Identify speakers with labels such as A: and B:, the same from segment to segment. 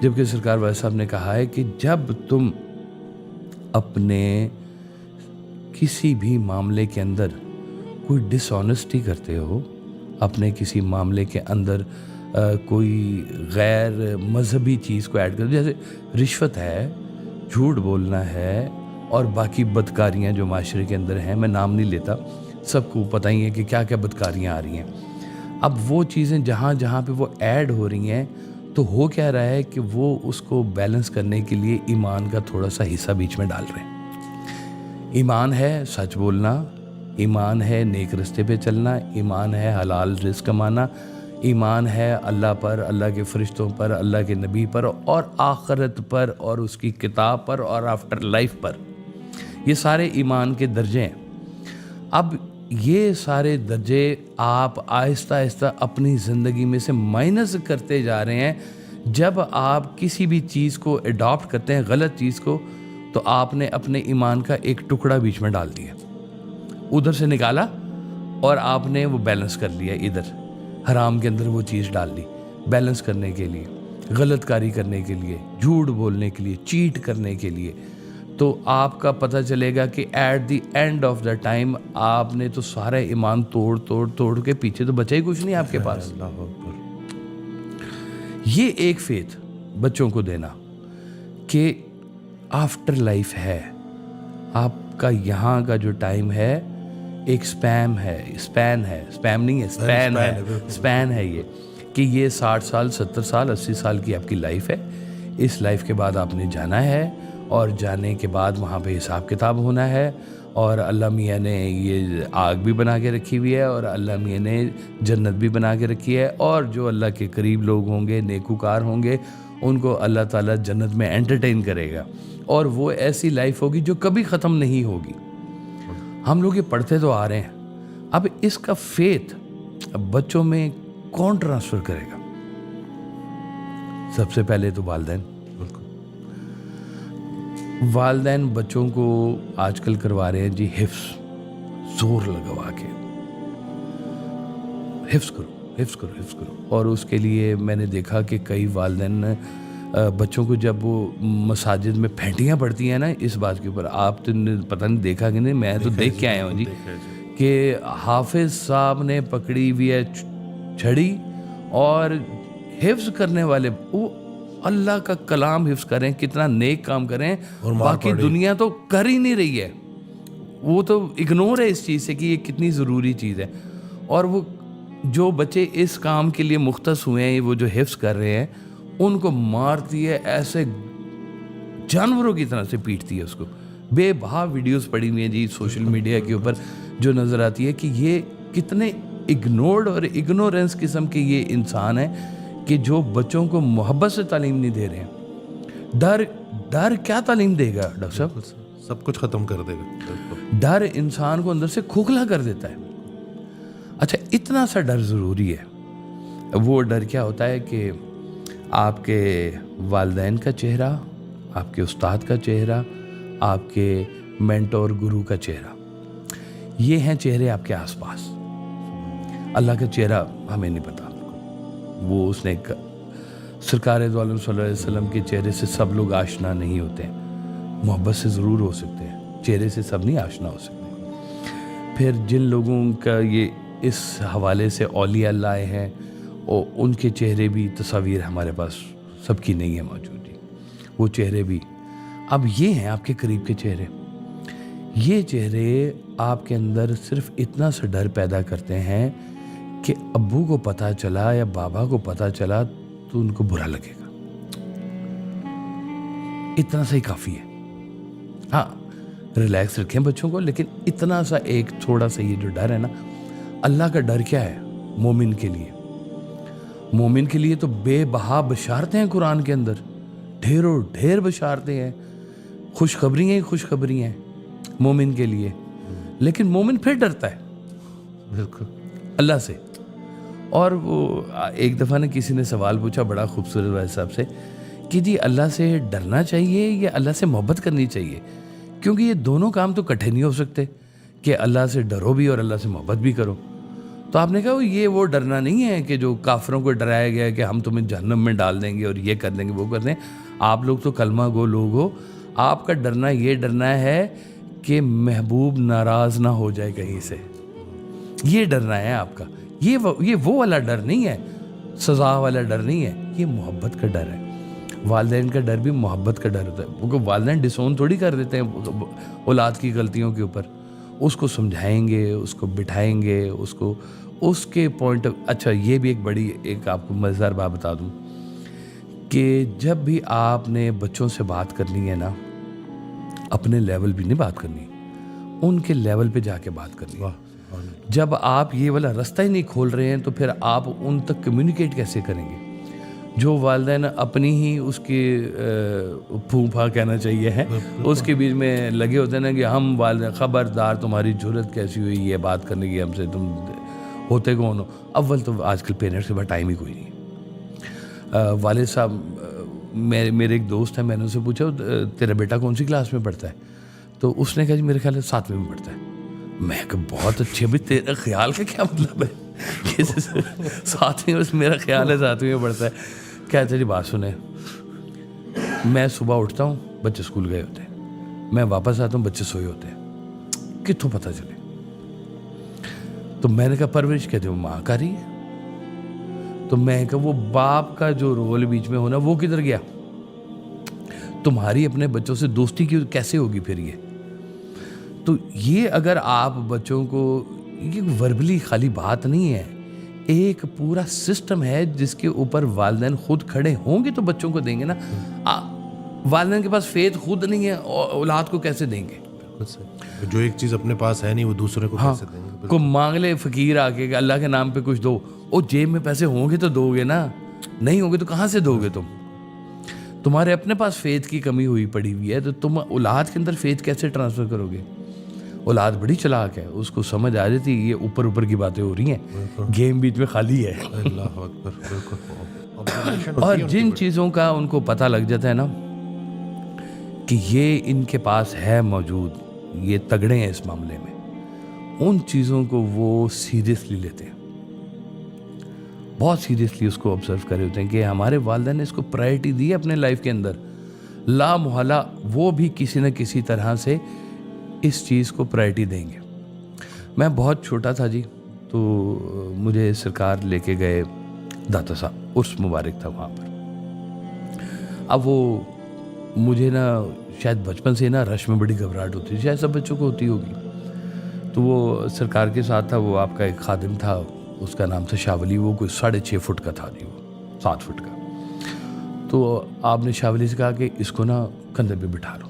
A: جبکہ سرکار والا صاحب نے کہا ہے کہ جب تم اپنے کسی بھی معاملے کے اندر کوئی ڈس آنیسٹی کرتے ہو، اپنے کسی معاملے کے اندر کوئی غیر مذہبی چیز کو ایڈ کر، جیسے رشوت ہے، جھوٹ بولنا ہے، اور باقی بدکاریاں جو معاشرے کے اندر ہیں، میں نام نہیں لیتا، سب کو پتہ ہی ہے کہ کیا کیا بدکاریاں آ رہی ہیں. اب وہ چیزیں جہاں جہاں پہ وہ ایڈ ہو رہی ہیں تو ہو کیا رہا ہے کہ وہ اس کو بیلنس کرنے کے لیے ایمان کا تھوڑا سا حصہ بیچ میں ڈال رہے ہیں. ایمان ہے سچ بولنا، ایمان ہے نیک رستے پہ چلنا، ایمان ہے حلال رزق کمانا، ایمان ہے اللہ پر، اللہ کے فرشتوں پر، اللہ کے نبی پر، اور آخرت پر، اور اس کی کتاب پر، اور آفٹر لائف پر. یہ سارے ایمان کے درجے ہیں. اب یہ سارے درجے آپ آہستہ آہستہ اپنی زندگی میں سے مائنس کرتے جا رہے ہیں. جب آپ کسی بھی چیز کو اڈاپٹ کرتے ہیں، غلط چیز کو، تو آپ نے اپنے ایمان کا ایک ٹکڑا بیچ میں ڈال دیا، ادھر سے نکالا اور آپ نے وہ بیلنس کر لیا، ادھر حرام کے اندر وہ چیز ڈال لی بیلنس کرنے کے لیے، غلط کاری کرنے کے لیے، جھوٹ بولنے کے لیے، چیٹ کرنے کے لیے. تو آپ کا پتہ چلے گا کہ at the end of the time آپ نے تو سارا ایمان توڑ کے پیچھے تو بچا ہی کچھ نہیں آپ کے پاس. یہ ایک فیتھ بچوں کو دینا کہ آفٹر لائف ہے، آپ کا یہاں کا جو ٹائم ہے ایک اسپین ہے یہ کہ یہ 60 سال 70 سال 80 سال کی آپ کی لائف ہے. اس لائف کے بعد آپ نے جانا ہے، اور جانے کے بعد وہاں پہ حساب کتاب ہونا ہے. اور اللہ میاں نے یہ آگ بھی بنا کے رکھی ہوئی ہے، اور اللہ میاں نے جنت بھی بنا کے رکھی ہے. اور جو اللہ کے قریب لوگ ہوں گے، نیکوکار ہوں گے، ان کو اللہ تعالیٰ جنت میں انٹرٹین کرے گا. اور وہ ایسی لائف ہوگی جو کبھی ختم نہیں ہوگی. ہم لوگ یہ پڑھتے تو آ رہے ہیں. اب اس کا فیتھ بچوں میں کون ٹرانسفر کرے گا؟ سب سے پہلے تو والدین بچوں کو آج کل کروا رہے ہیں جی حفظ، زور لگوا کے حفظ کرو. اور اس کے لیے میں نے دیکھا کہ کئی والدین بچوں کو جب وہ مساجد میں پھینٹیاں پڑتی ہیں نا اس بات کے اوپر، آپ تو پتہ نہیں دیکھا کہ نہیں، میں تو دیکھ کے آیا ہوں جی، کہ حافظ صاحب نے پکڑی ہوئی ہے چھڑی، اور حفظ کرنے والے وہ اللہ کا کلام حفظ کریں، کتنا نیک کام کریں، باقی دنیا تو کر ہی نہیں رہی ہے، وہ تو اگنور ہے اس چیز سے کہ یہ کتنی ضروری چیز ہے. اور وہ جو بچے اس کام کے لیے مختص ہوئے ہیں، وہ جو حفظ کر رہے ہیں، ان کو مارتی ہے، ایسے جانوروں کی طرح سے پیٹتی ہے اس کو. بے بہا ویڈیوز پڑی ہوئی ہیں جی سوشل میڈیا کے اوپر، جو نظر آتی ہے کہ یہ کتنے اگنورڈ اور اگنورینس قسم کے یہ انسان ہیں کہ جو بچوں کو محبت سے تعلیم نہیں دے رہے ہیں. ڈر کیا تعلیم دے گا ڈاکٹر صاحب؟
B: سب کچھ ختم کر دے گا.
A: ڈر انسان کو اندر سے کھوکھلا کر دیتا ہے. اچھا، اتنا سا ڈر ضروری ہے. وہ ڈر کیا ہوتا ہے کہ آپ کے والدین کا چہرہ، آپ کے استاد کا چہرہ، آپ کے مینٹور گرو کا چہرہ، یہ ہیں چہرے آپ کے آس پاس. اللہ کا چہرہ ہمیں نہیں پتا، وہ اس نے سرکار دو عالم صلی اللہ علیہ وسلم کے چہرے سے سب لوگ آشنا نہیں ہوتے ہیں. محبت سے ضرور ہو سکتے ہیں، چہرے سے سب نہیں آشنا ہو سکتے. پھر جن لوگوں کا یہ اس حوالے سے اولیاء اللہ آئے ہیں، اور ان کے چہرے بھی تصاویر ہمارے پاس سب کی نہیں ہے موجود، وہ چہرے بھی. اب یہ ہیں آپ کے قریب کے چہرے. یہ چہرے آپ کے اندر صرف اتنا سا ڈر پیدا کرتے ہیں کہ ابو کو پتہ چلا یا بابا کو پتہ چلا تو ان کو برا لگے گا. اتنا سا ہی کافی ہے. ہاں، ریلیکس رکھیں بچوں کو، لیکن اتنا سا ایک تھوڑا سا یہ جو ڈر ہے نا، اللہ کا ڈر کیا ہے مومن کے لیے؟ مومن کے لیے تو بے بہا بشارتیں ہیں قرآن کے اندر، ڈھیروں ڈھیر بشارتیں ہیں، خوشخبریاں ہیں مومن کے لیے. لیکن مومن پھر ڈرتا ہے
B: بالکل
A: اللہ سے. اور وہ ایک دفعہ نے کسی نے سوال پوچھا بڑا خوبصورت بھائی صاحب سے کہ جی اللہ سے ڈرنا چاہیے یا اللہ سے محبت کرنی چاہیے؟ کیونکہ یہ دونوں کام تو اکٹھے نہیں ہو سکتے کہ اللہ سے ڈرو بھی اور اللہ سے محبت بھی کرو. تو آپ نے کہا یہ وہ ڈرنا نہیں ہے کہ جو کافروں کو ڈرایا گیا کہ ہم تمہیں جہنم میں ڈال دیں گے اور یہ کر دیں گے وہ کر دیں. آپ لوگ تو کلمہ گو لوگ ہو. آپ کا ڈرنا یہ ڈرنا ہے کہ محبوب ناراض نہ ہو جائے کہیں سے, یہ ڈرنا ہے آپ کا. یہ وہ والا ڈر نہیں ہے, سزا والا ڈر نہیں ہے, یہ محبت کا ڈر ہے. والدین کا ڈر بھی محبت کا ڈر ہوتا ہے, کیونکہ والدین ڈسون تھوڑی کر دیتے ہیں اولاد کی غلطیوں کے اوپر. اس کو سمجھائیں گے, اس کو بٹھائیں گے, اس کے پوائنٹ. اچھا یہ بھی ایک آپ کو مزیدار بات بتا دوں کہ جب بھی آپ نے بچوں سے بات کرنی ہے نا, اپنے لیول بھی نہیں بات کرنی, ان کے لیول پہ جا کے بات کرنی ہے. جب آپ یہ والا رستہ ہی نہیں کھول رہے ہیں تو پھر آپ ان تک کمیونیکیٹ کیسے کریں گے؟ جو والدین اپنی ہی اس کی پھوپھا کہنا چاہیے ہے, اس کے بیچ میں لگے ہوتے ہیں نا کہ ہم والدین خبردار تمہاری جرت کیسی ہوئی یہ بات کرنے کی ہم سے, تم ہوتے کون ہو؟ اول تو آج کل پیرنٹس کے پاس ٹائم ہی کوئی نہیں. والد صاحب میرے ایک دوست ہے, میں نے اسے پوچھا تیرا بیٹا کون سی کلاس میں پڑھتا ہے؟ تو اس نے کہا جی میرے خیال ہے 7ویں میں پڑھتا ہے. میں کہ بہت اچھی, ابھی تیرا خیال کا کیا مطلب ہے؟ 7ویں, میرا خیال ہے 7ویں میں پڑھتا ہے. کہتے جی بات سنیں, میں صبح اٹھتا ہوں بچے اسکول گئے ہوتے ہیں, میں واپس آتا ہوں بچے سوئے ہوتے ہیں, کتوں پتہ چلے؟ تو میں نے کہا پرورش کہتے وہ ماں کا رہی ہے. تو میں کہا وہ باپ کا جو رول بیچ میں ہونا وہ کدھر گیا؟ تمہاری اپنے بچوں سے دوستی کی کیسے ہوگی پھر یہ؟ تو یہ اگر آپ بچوں کو, یہ وربلی خالی بات نہیں ہے, ایک پورا سسٹم ہے جس کے اوپر والدین خود کھڑے ہوں گے تو بچوں کو دیں گے نا. والدین کے پاس فیتھ خود نہیں ہے, اولاد کو کیسے دیں گے؟
B: جو ایک چیز اپنے پاس ہے نہیں وہ دوسرے کو کیسے دیں گے؟
A: کو مانگ لے فقیر آ کے کہ اللہ کے نام پہ کچھ دو, وہ جیب میں پیسے ہوں گے تو دو گے نا, نہیں ہوں گے تو کہاں سے دو گے؟ تمہارے اپنے پاس فیتھ کی کمی ہوئی پڑی ہوئی ہے تو تم اولاد کے اندر فیتھ کیسے ٹرانسفر کرو گے؟ اولاد بڑی چلاک ہے, اس کو سمجھ آ جاتی یہ اوپر کی باتیں ہو رہی ہیں, گیم بیچ میں خالی ہے.
B: اللہ اکبر.
A: اور جن چیزوں کا ان کو پتہ لگ جاتا ہے نا کہ یہ ان کے پاس ہے موجود, یہ تگڑے ہیں اس معاملے میں, ان چیزوں کو وہ سیریسلی لیتے ہیں, بہت سیریسلی اس کو آبزرو کرے ہوتے ہیں کہ ہمارے والدین نے اس کو پرائرٹی دی ہے اپنے لائف کے اندر. لا محالہ وہ بھی کسی نہ کسی طرح سے اس چیز کو پرائرٹی دیں گے. میں بہت چھوٹا تھا جی, تو مجھے سرکار لے کے گئے داتا صاحب, عرس مبارک تھا وہاں پر. اب وہ مجھے نا شاید بچپن سے نا رش میں بڑی گھبراہٹ ہوتی تھی, شاید سب بچوں کو ہوتی ہوگی. تو وہ سرکار کے ساتھ تھا, وہ آپ کا ایک خادم تھا, اس کا نام تھا شاہ ولی, وہ کوئی 6.5 فٹ کا تھا جی, وہ 7 فٹ کا. تو آپ نے شاہ ولی سے کہا کہ اس کو نا کندھے پہ بٹھا لو,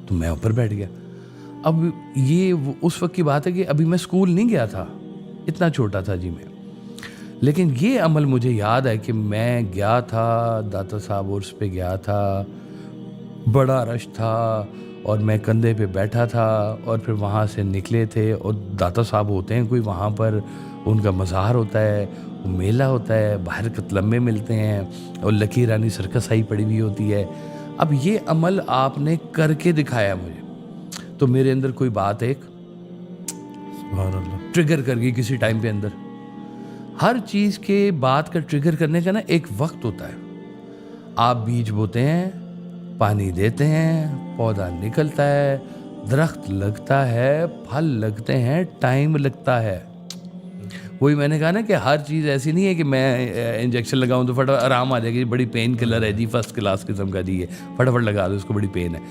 A: تو میں اوپر بیٹھ گیا. اب یہ اس وقت کی بات ہے کہ ابھی میں اسکول نہیں گیا تھا, اتنا چھوٹا تھا جی میں, لیکن یہ عمل مجھے یاد ہے کہ میں گیا تھا داتا صاحب عرس پہ گیا تھا, بڑا رش تھا اور میں کندھے پہ بیٹھا تھا, اور پھر وہاں سے نکلے تھے, اور داتا صاحب ہوتے ہیں کوئی وہاں پر, ان کا مزار ہوتا ہے, وہ میلہ ہوتا ہے, باہر قتلمے ملتے ہیں, اور لکی رانی سرکس آئی پڑی ہوئی ہوتی ہے. اب یہ عمل آپ نے کر کے دکھایا مجھے, تو میرے اندر کوئی بات ایک
B: سبحان اللہ
A: ٹریگر کر گئی کسی ٹائم پہ اندر. ہر چیز کے بات کا ٹریگر کرنے کا نا ایک وقت ہوتا ہے. آپ بیج بوتے ہیں, پانی دیتے ہیں, پودا نکلتا ہے, درخت لگتا ہے, پھل لگتے ہیں, ٹائم لگتا ہے. وہی میں نے کہا نا کہ ہر چیز ایسی نہیں ہے کہ میں انجیکشن لگاؤں تو فٹافٹ آرام آ جائے گی, بڑی پین کلر ہے جی, فرسٹ کلاس قسم کا جی, ہے فٹافٹ لگا دو اس کو, بڑی پین ہے.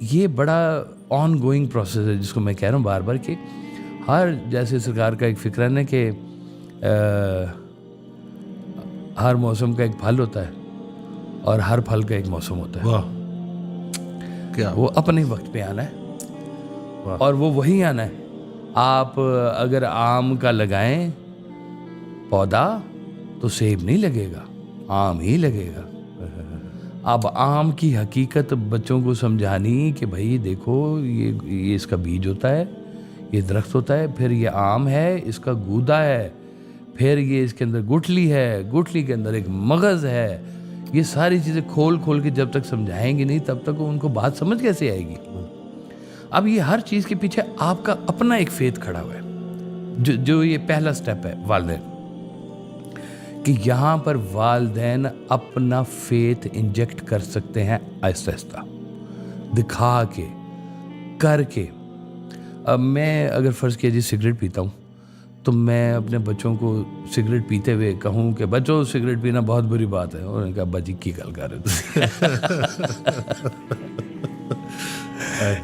A: یہ بڑا آن گوئنگ پروسیس ہے جس کو میں کہہ رہا ہوں بار بار کہ ہر, جیسے سرکار کا ایک فکر ہے نا کہ ہر موسم کا ایک پھل ہوتا ہے اور ہر پھل کا ایک موسم ہوتا ہے.
B: واہ کیا,
A: وہ اپنے وقت پہ آنا ہے اور وہ وہی آنا ہے. آپ اگر آم کا لگائیں پودا تو سیب نہیں لگے گا, آم ہی لگے گا. اب آم کی حقیقت بچوں کو سمجھانی کہ بھائی دیکھو یہ اس کا بیج ہوتا ہے, یہ درخت ہوتا ہے, پھر یہ آم ہے, اس کا گودا ہے, پھر یہ اس کے اندر گٹھلی ہے, گٹھلی کے اندر ایک مغز ہے. یہ ساری چیزیں کھول کے جب تک سمجھائیں گے نہیں تب تک ان کو بات سمجھ کیسے آئے گی. اب یہ ہر چیز کے پیچھے آپ کا اپنا ایک فیتھ کھڑا ہوا ہے. جو یہ پہلا سٹیپ ہے والدین کہ یہاں پر والدین اپنا فیتھ انجیکٹ کر سکتے ہیں آہستہ آہستہ، دکھا کے، کر کے. اب میں اگر فرض کیا جی سگریٹ پیتا ہوں تو میں اپنے بچوں کو سگریٹ پیتے ہوئے کہوں کہ بچوں سگریٹ پینا بہت بری بات ہے، اور انہوں نے کہا بجی کی گل کر رہے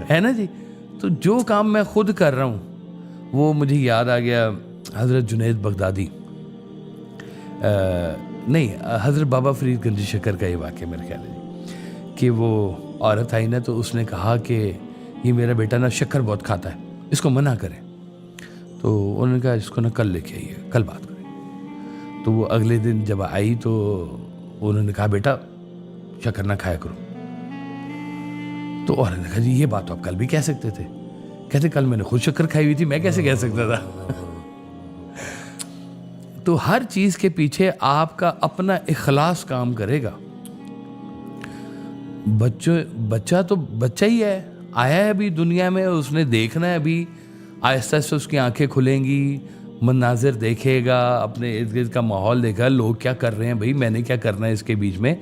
A: ہے نا جی. تو جو کام میں خود کر رہا ہوں وہ مجھے یاد آ گیا حضرت جنید بغدادی، نہیں حضرت بابا فرید گنج شکر کا یہ واقعہ میرے خیال ہے جی، کہ وہ عورت آئی نا تو اس نے کہا کہ یہ میرا بیٹا نا شکر بہت کھاتا ہے، اس کو منع کریں. تو انہوں نے کہا اس کو نا کل لے کے آئیے، کل بات کریں. تو وہ اگلے دن جب آئی تو انہوں نے کہا بیٹا شکر نہ کھایا کرو. تو عورت نے کہا جی یہ بات تو آپ کل بھی کہہ سکتے تھے. کہتے کل میں نے خود شکر کھائی ہوئی تھی، میں کیسے کہہ سکتا تھا. تو ہر چیز کے پیچھے آپ کا اپنا اخلاص کام کرے گا. بچہ تو بچہ ہی ہے، آیا ہے ابھی دنیا میں، اس نے دیکھنا ہے ابھی. آہستہ آہستہ اس کی آنکھیں کھلیں گی، مناظر دیکھے گا، اپنے ارد گرد کا ماحول دیکھا، لوگ کیا کر رہے ہیں، بھائی میں نے کیا کرنا ہے اس کے بیچ میں.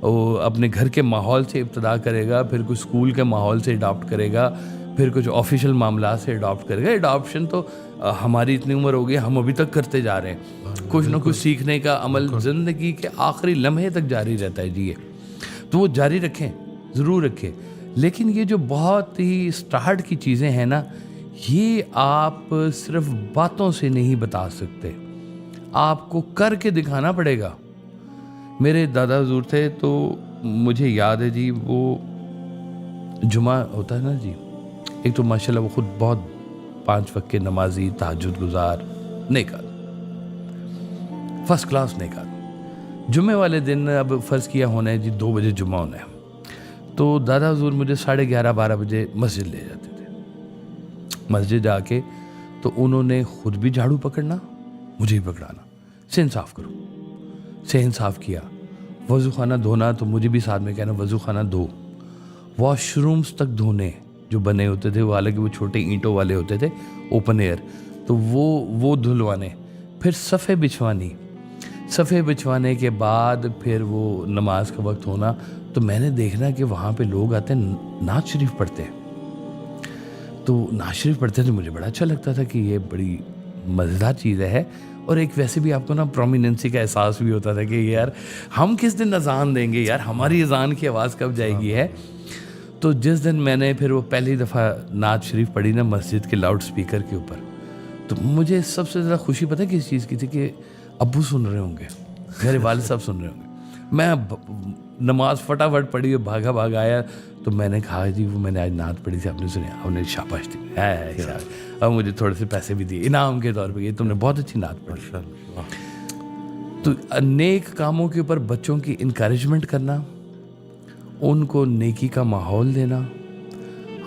A: وہ اپنے گھر کے ماحول سے ابتدا کرے گا، پھر کچھ اسکول کے ماحول سے اڈاپٹ کرے گا، پھر کچھ آفیشیل معاملات سے اڈاپٹ کرے گا. اڈاپشن تو ہماری اتنی عمر ہو گئی، ہم ابھی تک کرتے جا رہے ہیں. کچھ نہ کچھ سیکھنے کا عمل زندگی کے آخری لمحے تک جاری رہتا ہے جی. یہ تو وہ جاری رکھیں، ضرور رکھیں. لیکن یہ جو بہت ہی سٹارٹ کی چیزیں ہیں نا، یہ آپ صرف باتوں سے نہیں بتا سکتے، آپ کو کر کے دکھانا پڑے گا. میرے دادا حضور تھے تو مجھے یاد ہے جی، وہ جمعہ ہوتا ہے نا جی، ایک تو ماشاءاللہ وہ خود بہت 5 وقت کے نمازی، تہجد گزار، نیک آدمی، فرسٹ کلاس نیک آدمی. جمعے والے دن اب فرض کیا ہونا ہے جی 2 بجے جمعہ ہونا ہے، تو دادا حضور مجھے 11:30-12 بجے مسجد لے جاتے تھے. مسجد جا کے تو انہوں نے خود بھی جھاڑو پکڑنا، مجھے بھی پکڑانا، سے انصاف کرو، سے انصاف کیا. وضو خانہ دھونا تو مجھے بھی ساتھ میں کہنا وضو خانہ دھو. واش رومز تک دھونے جو بنے ہوتے تھے، وہ حالانکہ وہ چھوٹے اینٹوں والے ہوتے تھے، اوپن ایئر، تو وہ دھلوانے. پھر صفحے بچھوانی، صفحے بچھوانے کے بعد پھر وہ نماز کا وقت ہونا. تو میں نے دیکھنا کہ وہاں پہ لوگ آتے ہیں نعت شریف پڑھتے ہیں. تو نعت شریف پڑھتے تو مجھے بڑا اچھا لگتا تھا کہ یہ بڑی مزیدار چیز ہے. اور ایک ویسے بھی آپ کو نا پرومیننسی کا احساس بھی ہوتا تھا کہ یار ہم کس دن اذان دیں گے، یار ہماری اذان کی آواز کب جائے گی ہے. تو جس دن میں نے پھر وہ پہلی دفعہ نعت شریف پڑھی نا مسجد کے لاؤڈ سپیکر کے اوپر، تو مجھے سب سے زیادہ خوشی پتہ کس چیز کی تھی کہ ابو سن رہے ہوں گے، میرے والد صاحب سن رہے ہوں گے. میں نماز فٹافٹ پڑھی اور بھاگا آیا. تو میں نے کہا جی وہ میں نے آج نعت پڑھی تھی، آپ نے سنی؟ آپ نے شاباش دی ہے. اب مجھے تھوڑے سے پیسے بھی دیے انعام کے طور پہ، یہ تم نے بہت اچھی نعت پڑھی. تو نیک کاموں کے اوپر بچوں کی انکریجمنٹ کرنا، ان کو نیکی کا ماحول دینا.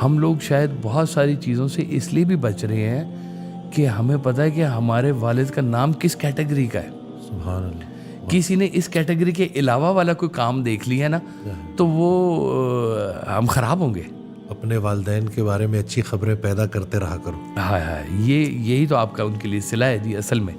A: ہم لوگ شاید بہت ساری چیزوں سے اس لیے بھی بچ رہے ہیں کہ ہمیں پتہ ہے کہ ہمارے والد کا نام کس کیٹیگری کا ہے.
B: سبحان اللہ.
A: کسی نے اس کیٹیگری کے علاوہ والا کوئی کام دیکھ لیا نا تو وہ ہم خراب ہوں گے.
B: اپنے والدین کے بارے میں اچھی خبریں پیدا کرتے رہا کرو.
A: ہائے یہی تو آپ کا ان کے لیے صلہ ہے جی اصل میں.